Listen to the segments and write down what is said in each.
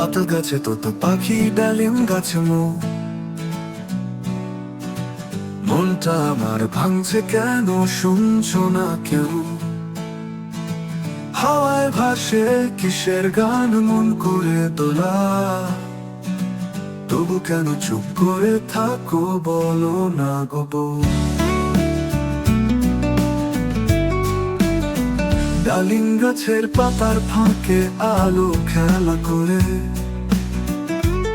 আতা গাছে তোতা পাখি ডালিম গাছে মনটা আমার ভাঙছে কেন শুনছো না কেউ? হাওয়ায় ভাসে কিসের গান মন করে তোলা, তবু কেন চুপ করে থাকো বলো না গো? ডালিম গাছের পাতার ফাঁকে আলো খেলা করে,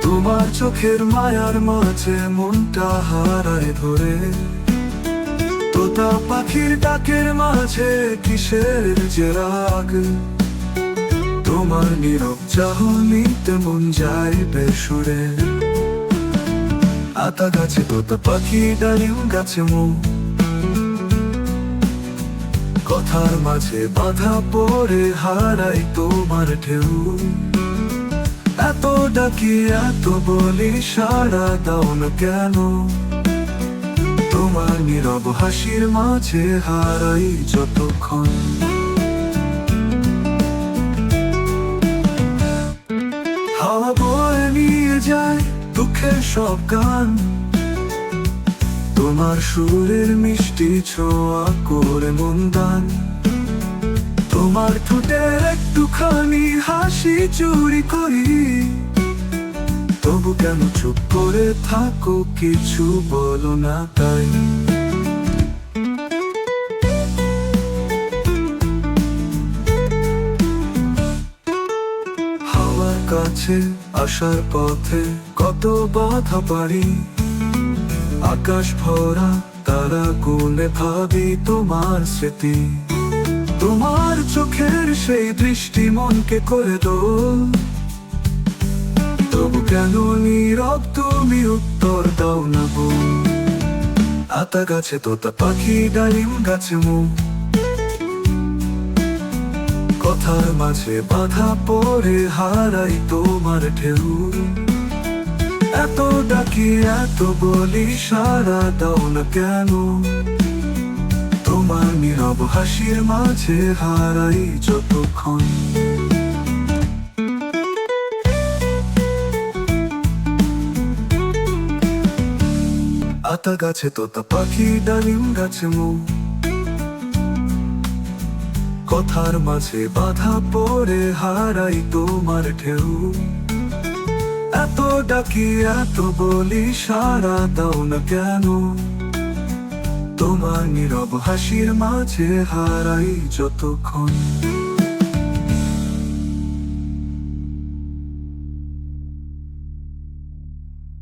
তোমার চোখের মায়ার মাঝে মনটা হারায় ধরে। তোতা পাখির ডাকের মাঝে কিসের যে রাগ, তোমার নীরব চাহনিতে মন যায় বেসুরে। আতা গাছে তোতা পাখি ডালিম গাছে কথার মাঝে বাধা পড়ে হারাই তোমার ঢেউ। এত ডাকি এত বলি সাড়া দাও না কেন? তোমার নীরব হাসির মাঝে হারাই যতক্ষণ। হাওয়া বয়ে নিয়ে যায় দুঃখের সব গান, তোমার সুরের মিষ্টি ছোঁয়া করে মন দান। তোমার ঠোঁটের একটুখানি হাসি চুরি করি, তবু কেন চুপ করে থাকো কিছু বলো না তাই? হাওয়ার কাছে আসার পথে কত বাধা পারি, আকাশ ভরা তারা গুনে ভাবি তোমার স্মৃতি। তোমার চোখের সেই দৃষ্টি মনকে করে দোল, তবু কেন নীরব তুমি উত্তর দাও না বল? আতা গাছে তোতা পাখি ডালিম গাছে কথার মাঝে বাধা পড়ে হারাই তোমার ঢেউ। এত ডাকি এত বলি সাড়া দাও না কেন? তোমার নীরব হাসির মাঝে হারাই যতক্ষণ। আতা গাছে তোতা পাখি ডালিম গাছে কথার মাঝে বাধা পড়ে হারাই তোমার ঢেউ। এত ডাকি এত বলি সাড়া দাও না কেন? তোমার নীরব হাসির মাঝে হারাই যতক্ষণ।